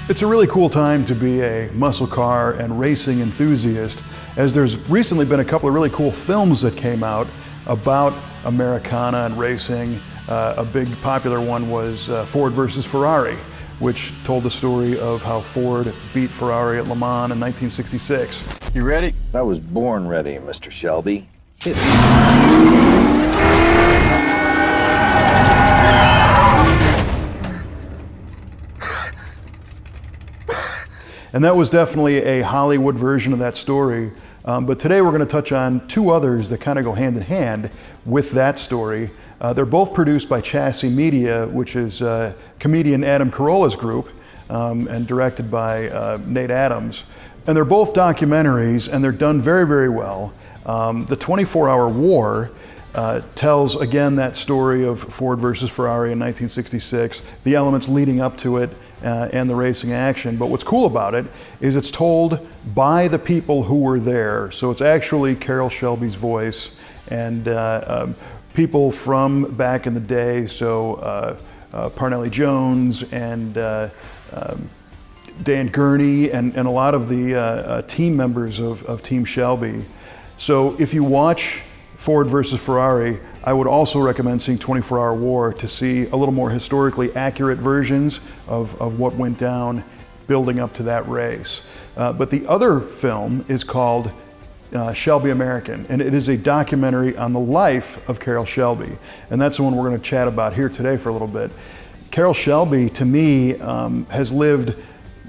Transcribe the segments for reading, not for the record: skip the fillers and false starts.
It's a really cool time to be a muscle car and racing enthusiast, as there's recently been a couple of really cool films that came out about Americana and racing. A big popular one was Ford Versus Ferrari, which told the story of how Ford beat Ferrari at Le Mans in 1966. You ready? I was born ready, Mr. Shelby. Hit me. And that was definitely a Hollywood version of that story. But today we're going to touch on two others that kind of go hand in hand with that story. They're both produced by Chassy Media, which is comedian Adam Carolla's group, and directed by Nate Adams. And they're both documentaries, and they're done very, very well. The 24-Hour War tells, again, that story of Ford versus Ferrari in 1966, the elements leading up to it, and the racing action. But what's cool about it is it's told by the people who were there. So it's actually Carroll Shelby's voice and people from back in the day. So Parnelli Jones and Dan Gurney and a lot of the team members of Team Shelby. So if you watch Ford versus Ferrari, I would also recommend seeing 24-Hour War to see a little more historically accurate versions of what went down building up to that race. But the other film is called Shelby American, and it is a documentary on the life of Carroll Shelby. And that's the one we're going to chat about here today for a little bit. Carroll Shelby, to me, has lived,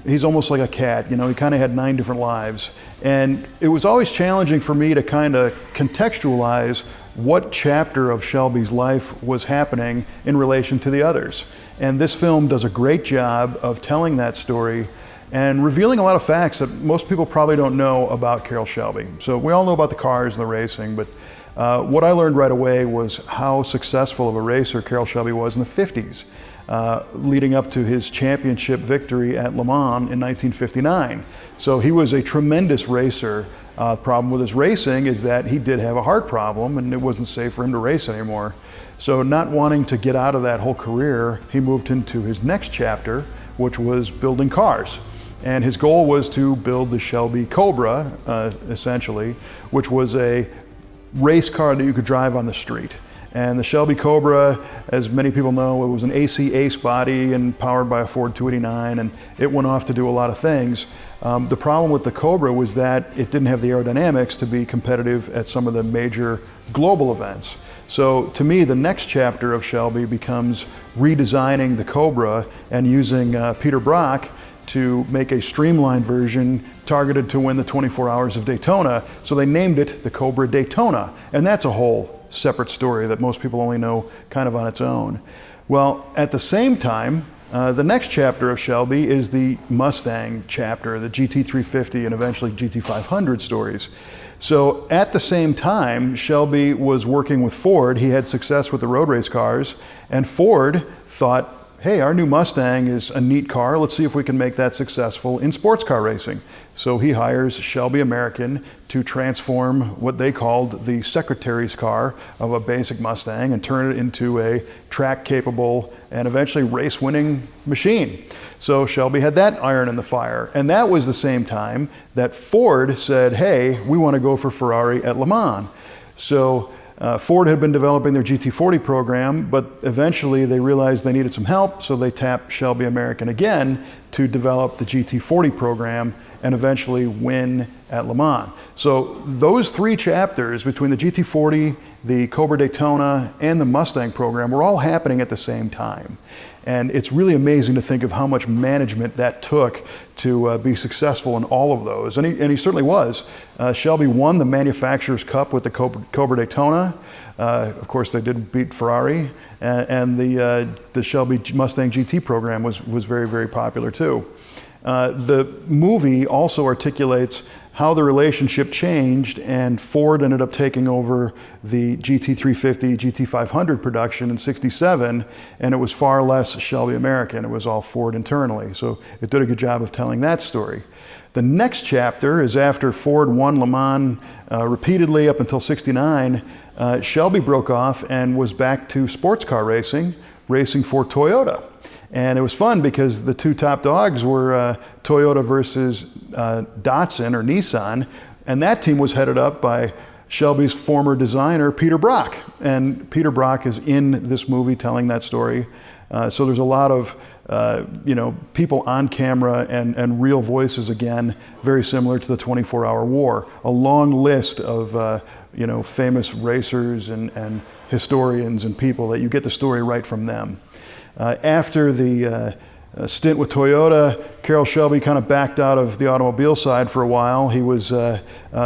he's almost like a cat, you know, he kind of had 9 different lives. And it was always challenging for me to kind of contextualize what chapter of Shelby's life was happening in relation to the others. And this film does a great job of telling that story and revealing a lot of facts that most people probably don't know about Carroll Shelby. So we all know about the cars and the racing, but what I learned right away was how successful of a racer Carroll Shelby was in the 50s. Leading up to his championship victory at Le Mans in 1959. So he was a tremendous racer. Problem with his racing is that he did have a heart problem and it wasn't safe for him to race anymore. So not wanting to get out of that whole career, he moved into his next chapter, which was building cars. And his goal was to build the Shelby Cobra, essentially, which was a race car that you could drive on the street. And the Shelby Cobra, as many people know, it was an AC Ace body and powered by a Ford 289, and it went off to do a lot of things. The problem with the Cobra was that it didn't have the aerodynamics to be competitive at some of the major global events. So to me, the next chapter of Shelby becomes redesigning the Cobra and using Peter Brock to make a streamlined version targeted to win the 24 Hours of Daytona. So they named it the Cobra Daytona, and that's a whole separate story that most people only know kind of on its own. Well, at the same time, the next chapter of Shelby is the Mustang chapter, the GT350 and eventually GT500 stories. So at the same time, Shelby was working with Ford. He had success with the road race cars, and Ford thought, hey, our new Mustang is a neat car. Let's see if we can make that successful in sports car racing. So he hires Shelby American to transform what they called the secretary's car of a basic Mustang and turn it into a track-capable and eventually race-winning machine. So Shelby had that iron in the fire. And that was the same time that Ford said, hey, we want to go for Ferrari at Le Mans. So Ford had been developing their GT40 program, but eventually they realized they needed some help, so they tapped Shelby American again to develop the GT40 program and eventually win at Le Mans. So those 3 chapters between the GT40, the Cobra Daytona, and the Mustang program were all happening at the same time. And it's really amazing to think of how much management that took to be successful in all of those. And he certainly was. Shelby won the Manufacturers' Cup with the Cobra Daytona. Of course, they did beat Ferrari. And the Shelby Mustang GT program was very, very popular too. The movie also articulates how the relationship changed, and Ford ended up taking over the GT350, GT500 production in '67, and it was far less Shelby American. It was all Ford internally. So it did a good job of telling that story. The next chapter is after Ford won Le Mans repeatedly up until '69. Shelby broke off and was back to sports car racing, racing for Toyota. And it was fun because the two top dogs were Toyota versus Datsun or Nissan, and that team was headed up by Shelby's former designer, Peter Brock. And Peter Brock is in this movie telling that story. So there's a lot of people on camera and real voices again, very similar to the 24-Hour War. A long list of famous racers and historians and people that you get the story right from them. After the stint with Toyota, Carroll Shelby kind of backed out of the automobile side for a while. He was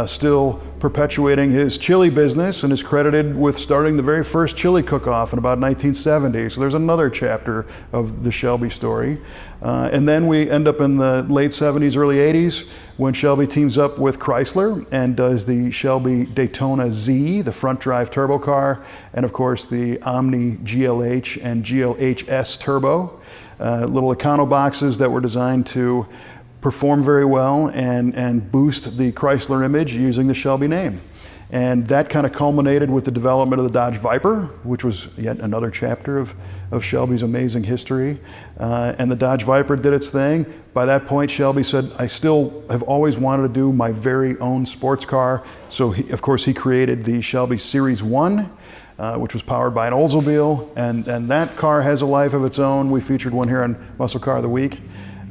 still perpetuating his chili business and is credited with starting the very first chili cook-off in about 1970. So there's another chapter of the Shelby story. And then we end up in the late 70s, early 80s, when Shelby teams up with Chrysler and does the Shelby Daytona Z, the front drive turbo car, and of course the Omni GLH and GLHS turbo. Little econo boxes that were designed to perform very well and boost the Chrysler image using the Shelby name. And that kind of culminated with the development of the Dodge Viper, which was yet another chapter of Shelby's amazing history. And the Dodge Viper did its thing. By that point, Shelby said, I still have always wanted to do my very own sports car. So of course he created the Shelby Series 1, which was powered by an Oldsmobile, and that car has a life of its own. We featured one here on Muscle Car of the Week.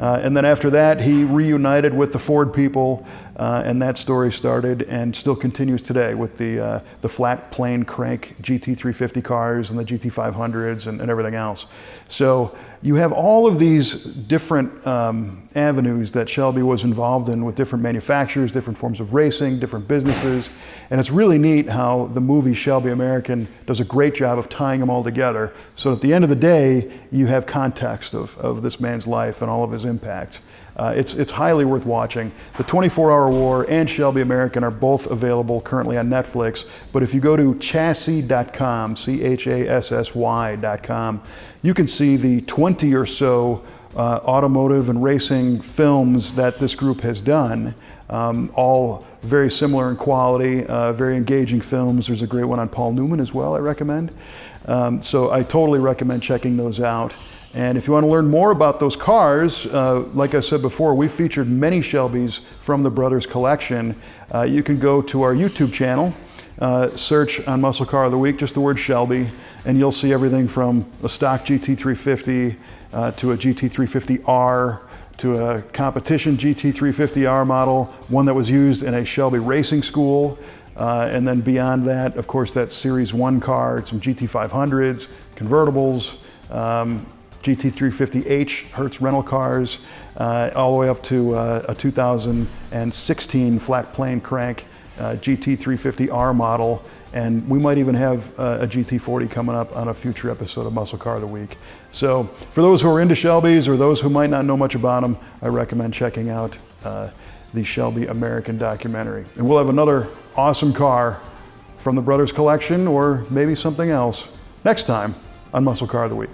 And then after that, he reunited with the Ford people, and that story started and still continues today with the flat plane crank GT350 cars and the GT500s and everything else. So you have all of these different avenues that Shelby was involved in with different manufacturers, different forms of racing, different businesses. And it's really neat how the movie Shelby American does a great job of tying them all together. So at the end of the day, you have context of this man's life and all of his impact. It's highly worth watching. The 24-Hour War and Shelby American are both available currently on Netflix. But if you go to chassy.com, CHASSY.com, you can see the 20 or so automotive and racing films that this group has done, all very similar in quality, very engaging films. There's a great one on Paul Newman as well, I recommend. So I totally recommend checking those out. And if you want to learn more about those cars, like I said before, we featured many Shelbys from the Brothers collection. You can go to our YouTube channel, search on Muscle Car of the Week, just the word Shelby, and you'll see everything from a stock GT350 to a GT350R to a competition GT350R model, one that was used in a Shelby racing school. And then beyond that, of course, that Series 1 car, some GT500s, convertibles, GT350H Hertz rental cars, all the way up to a 2016 flat plane crank GT350R model. And we might even have a GT40 coming up on a future episode of Muscle Car of the Week. So for those who are into Shelbys or those who might not know much about them, I recommend checking out the Shelby American documentary. And we'll have another awesome car from the Brothers collection or maybe something else next time on Muscle Car of the Week.